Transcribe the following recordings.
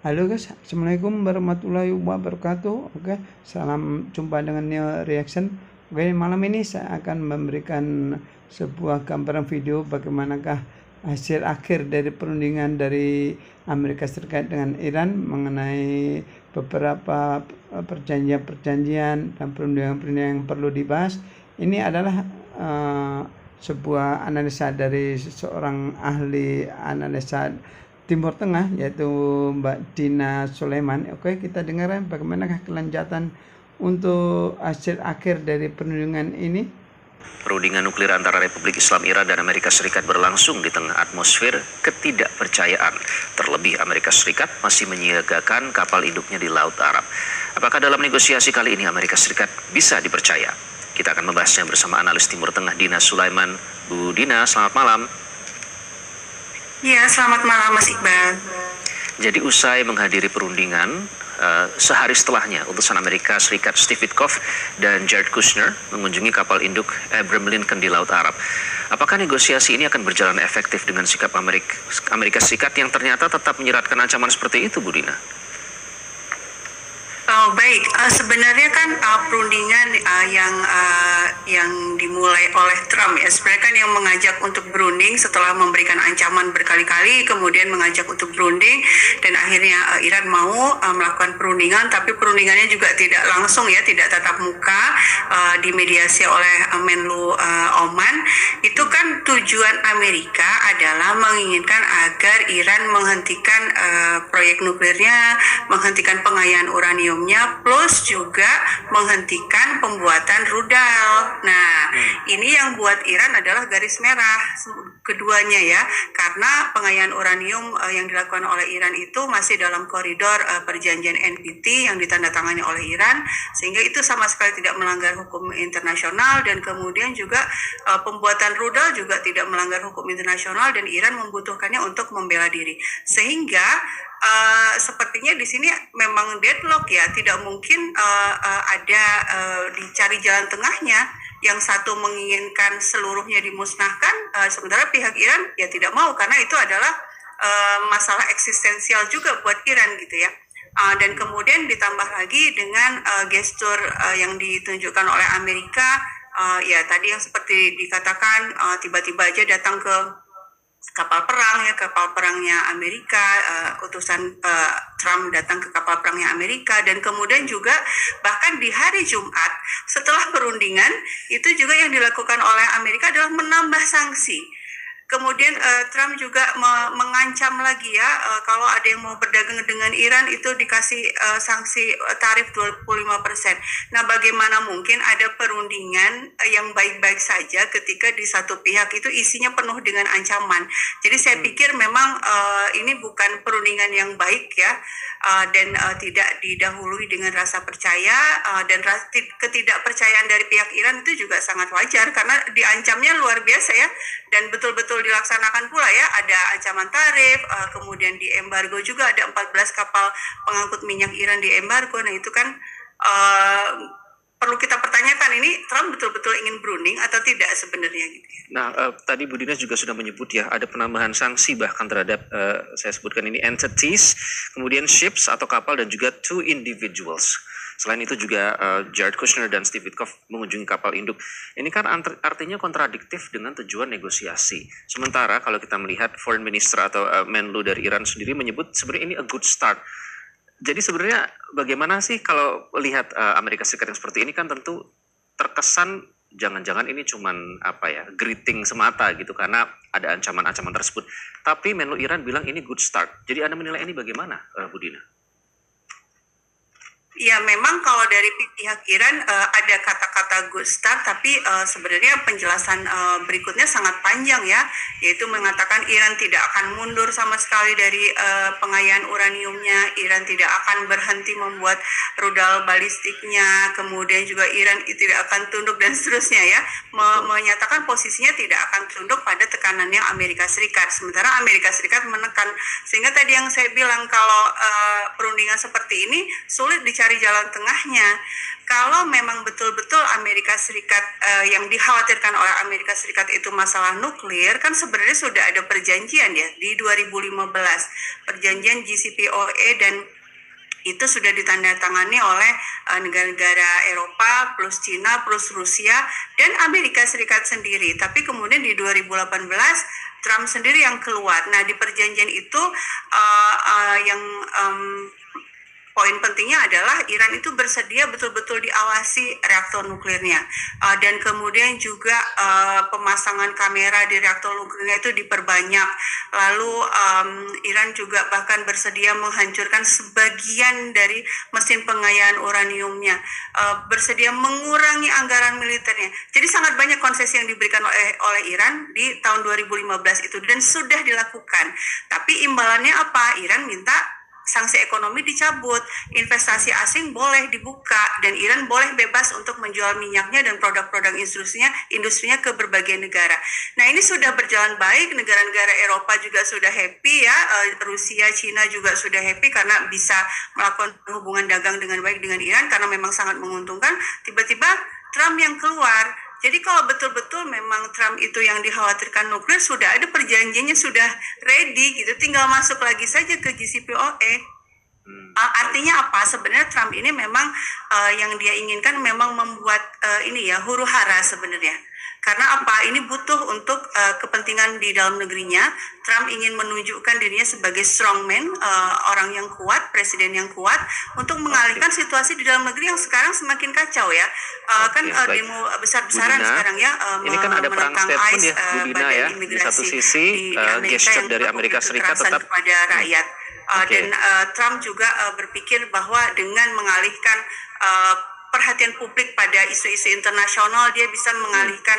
Halo guys, Assalamualaikum warahmatullahi wabarakatuh. Oke, salam jumpa dengan Neo Reaction. Oke, malam ini saya akan memberikan sebuah gambaran video bagaimanakah hasil akhir dari perundingan dari Amerika Serikat dengan Iran mengenai beberapa perjanjian-perjanjian dan perundingan-perundingan yang perlu dibahas. Ini adalah sebuah analisa dari seorang ahli analisa Timur Tengah, yaitu Mbak Dina Sulaiman. Oke, kita dengarkan bagaimana kelanjutan untuk hasil akhir dari perundingan ini. Perundingan nuklir antara Republik Islam Iran dan Amerika Serikat berlangsung di tengah atmosfer ketidakpercayaan. Terlebih Amerika Serikat masih menyiagakan kapal induknya di Laut Arab. Apakah dalam negosiasi kali ini Amerika Serikat bisa dipercaya? Kita akan membahasnya bersama analis Timur Tengah Dina Sulaiman. Bu Dina, selamat malam. Ya, selamat malam Mas Iqbal. Jadi usai menghadiri perundingan, sehari setelahnya utusan Amerika Serikat Steve Witkoff dan Jared Kushner mengunjungi kapal induk Abraham Lincoln di Laut Arab. Apakah negosiasi ini akan berjalan efektif dengan sikap Amerika Serikat yang ternyata tetap menyiratkan ancaman seperti itu, Bu Dina? Oh baik, sebenarnya kan perundingan yang dimulai oleh Trump ya, sebenarnya kan yang mengajak untuk berunding setelah memberikan ancaman berkali-kali, kemudian mengajak untuk berunding dan akhirnya Iran mau melakukan perundingan, tapi perundingannya juga tidak langsung ya, tidak tatap muka, dimediasi oleh Menlu Oman. Itu kan tujuan Amerika adalah menginginkan agar Iran menghentikan proyek nuklirnya, menghentikan pengayaan uranium, plus juga menghentikan pembuatan rudal. Nah, ini yang buat Iran adalah garis merah keduanya ya, karena pengayaan uranium yang dilakukan oleh Iran itu masih dalam koridor perjanjian NPT yang ditandatangani oleh Iran, sehingga itu sama sekali tidak melanggar hukum internasional, dan kemudian juga pembuatan rudal juga tidak melanggar hukum internasional, dan Iran membutuhkannya untuk membela diri. Sehingga sepertinya di sini memang deadlock ya, tidak mungkin ada dicari jalan tengahnya. Yang satu menginginkan seluruhnya dimusnahkan, sementara pihak Iran ya tidak mau, karena itu adalah masalah eksistensial juga buat Iran gitu ya. Dan kemudian ditambah lagi dengan gestur yang ditunjukkan oleh Amerika, ya tadi yang seperti dikatakan, tiba-tiba aja datang ke kapal perang ya, kapal perangnya Amerika, utusan Trump datang ke kapal perangnya Amerika, dan kemudian juga bahkan di hari Jumat setelah perundingan itu juga yang dilakukan oleh Amerika adalah menambah sanksi. Kemudian Trump juga mengancam lagi ya, kalau ada yang mau berdagang dengan Iran itu dikasih sanksi tarif 25%. Nah, bagaimana mungkin ada perundingan yang baik-baik saja ketika di satu pihak itu isinya penuh dengan ancaman. Jadi saya pikir memang ini bukan perundingan yang baik ya, dan tidak didahului dengan rasa percaya, dan ketidakpercayaan dari pihak Iran itu juga sangat wajar karena diancamnya luar biasa ya, dan betul-betul dilaksanakan pula ya. Ada ancaman tarif, kemudian di embargo juga, ada 14 kapal pengangkut minyak Iran di embargo. Nah itu kan perlu kita pertanyakan, ini Trump betul-betul ingin berunding atau tidak sebenarnya gitu. Nah, tadi Bu Dina juga sudah menyebut ya, ada penambahan sanksi bahkan terhadap, saya sebutkan ini entities, kemudian ships atau kapal, dan juga 2 individuals. Selain itu juga Jared Kushner dan Steve Witkoff mengunjungi kapal induk. Ini kan artinya kontradiktif dengan tujuan negosiasi. Sementara kalau kita melihat Foreign Minister atau Menlu dari Iran sendiri menyebut sebenarnya ini a good start. Jadi sebenarnya bagaimana sih kalau lihat Amerika Serikat yang seperti ini, kan tentu terkesan jangan-jangan ini cuman greeting semata gitu karena ada ancaman-ancaman tersebut. Tapi Menlu Iran bilang ini good start. Jadi Anda menilai ini bagaimana, Bu Dina? Ya, memang kalau dari pihak Iran ada kata-kata good start, tapi sebenarnya penjelasan berikutnya sangat panjang ya, yaitu mengatakan Iran tidak akan mundur sama sekali dari pengayaan uraniumnya, Iran tidak akan berhenti membuat rudal balistiknya, kemudian juga Iran tidak akan tunduk dan seterusnya ya, menyatakan posisinya tidak akan tunduk pada tekanannya Amerika Serikat. Sementara Amerika Serikat menekan, sehingga tadi yang saya bilang kalau perundingan seperti ini sulit dicari mencari jalan tengahnya. Kalau memang betul-betul Amerika Serikat yang dikhawatirkan oleh Amerika Serikat itu masalah nuklir, kan sebenarnya sudah ada perjanjian ya di 2015, perjanjian JCPOA, dan itu sudah ditandatangani oleh negara-negara Eropa plus Cina plus Rusia dan Amerika Serikat sendiri. Tapi kemudian di 2018 Trump sendiri yang keluar. Nah, di perjanjian itu yang poin pentingnya adalah Iran itu bersedia betul-betul diawasi reaktor nuklirnya, dan kemudian juga pemasangan kamera di reaktor nuklirnya itu diperbanyak. Lalu Iran juga bahkan bersedia menghancurkan sebagian dari mesin pengayaan uraniumnya, bersedia mengurangi anggaran militernya. Jadi sangat banyak konsesi yang diberikan oleh Iran di tahun 2015 itu dan sudah dilakukan. Tapi imbalannya apa? Iran minta sanksi ekonomi dicabut, investasi asing boleh dibuka, dan Iran boleh bebas untuk menjual minyaknya dan produk-produk industrinya ke berbagai negara. Nah, ini sudah berjalan baik, negara-negara Eropa juga sudah happy ya, Rusia, Cina juga sudah happy karena bisa melakukan hubungan dagang dengan baik dengan Iran karena memang sangat menguntungkan. Tiba-tiba Trump yang keluar. Jadi kalau betul-betul memang Trump itu yang dikhawatirkan nuklir, sudah ada perjanjiannya, sudah ready gitu, tinggal masuk lagi saja ke JCPOA. Artinya apa? Sebenarnya Trump ini memang yang dia inginkan memang membuat huru hara sebenarnya. Karena apa? Ini butuh untuk kepentingan di dalam negerinya. Trump ingin menunjukkan dirinya sebagai strongman, orang yang kuat, presiden yang kuat, untuk mengalihkan situasi di dalam negeri yang sekarang semakin kacau ya. Demo besar-besaran sekarang ya. Ini kan ada perang statement ya, Bu Dina ya. Di satu sisi gesture dari Amerika Serikat tetap kepada rakyat. Dan Trump juga berpikir bahwa dengan mengalihkan perhatian publik pada isu-isu internasional, dia bisa mengalihkan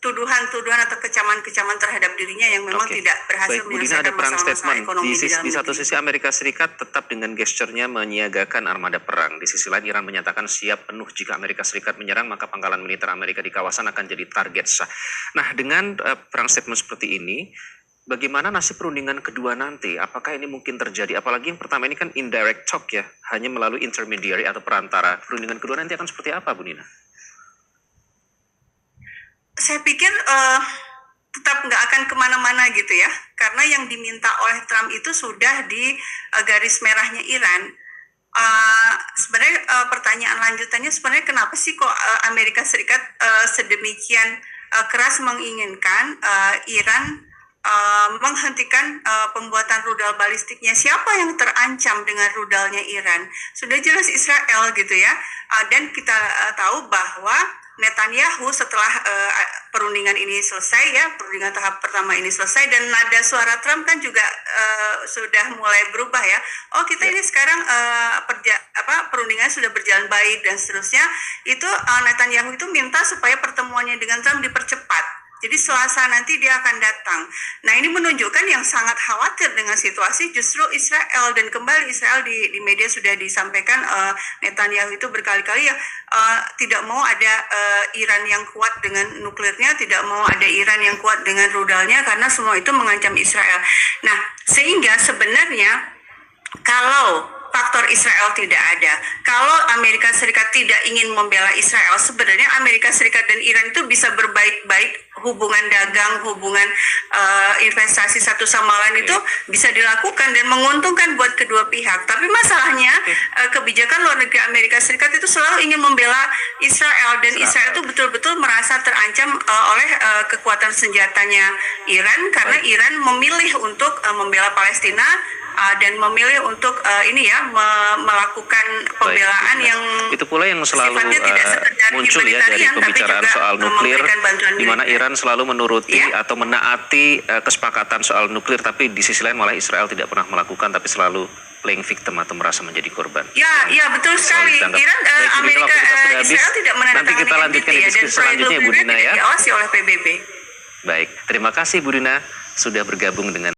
tuduhan-tuduhan atau kecaman-kecaman terhadap dirinya yang memang tidak berhasil menyelesaikan masalah-masalah ekonomi di satu sisi Amerika Serikat tetap dengan gesturnya menyiagakan armada perang. Di sisi lain Iran menyatakan siap penuh jika Amerika Serikat menyerang, maka pangkalan militer Amerika di kawasan akan jadi target sah. Nah, dengan perang statement seperti ini, bagaimana nasib perundingan kedua nanti? Apakah ini mungkin terjadi? Apalagi yang pertama ini kan indirect talk ya, hanya melalui intermediary atau perantara. Perundingan kedua nanti akan seperti apa, Bu Nina? Saya pikir tetap nggak akan kemana-mana gitu ya, karena yang diminta oleh Trump itu sudah di garis merahnya Iran. Sebenarnya pertanyaan lanjutannya sebenarnya kenapa sih kok Amerika Serikat sedemikian keras menginginkan Iran menghentikan pembuatan rudal balistiknya? Siapa yang terancam dengan rudalnya Iran? Sudah jelas Israel gitu ya. Dan kita tahu bahwa Netanyahu setelah perundingan ini selesai ya, perundingan tahap pertama ini selesai, dan nada suara Trump kan juga sudah mulai berubah ya. Oh, kita ini sekarang perundingan sudah berjalan baik dan seterusnya. Itu Netanyahu itu minta supaya pertemuannya dengan Trump dipercepat. Jadi Selasa nanti dia akan datang. Nah, ini menunjukkan yang sangat khawatir dengan situasi justru Israel, dan kembali Israel di media sudah disampaikan Netanyahu itu berkali-kali ya tidak mau ada Iran yang kuat dengan nuklirnya, tidak mau ada Iran yang kuat dengan rudalnya, karena semua itu mengancam Israel. Nah, sehingga sebenarnya kalau faktor Israel tidak ada, kalau Amerika Serikat tidak ingin membela Israel, sebenarnya Amerika Serikat dan Iran itu bisa berbaik-baik, hubungan dagang, hubungan investasi satu sama lain itu bisa dilakukan dan menguntungkan buat kedua pihak. Tapi masalahnya kebijakan luar negeri Amerika Serikat itu selalu ingin membela Israel, dan Israel itu betul-betul merasa terancam oleh kekuatan senjatanya Iran, karena Iran memilih untuk membela Palestina dan memilih untuk melakukan pembelaan yang itu pula yang selalu muncul ya dari pembicaraan soal nuklir, di mana Iran selalu menuruti atau menaati kesepakatan soal nuklir, tapi di sisi lain malah Israel tidak pernah melakukan, tapi selalu playing victim atau merasa menjadi korban. Ya, betul sekali. Iran, Amerika, Israel tidak menandatangani. Nanti kita lanjutkan di diskusi selanjutnya, Bu Dina ya. Diawasi oleh PBB. Baik, terima kasih Bu Dina sudah bergabung dengan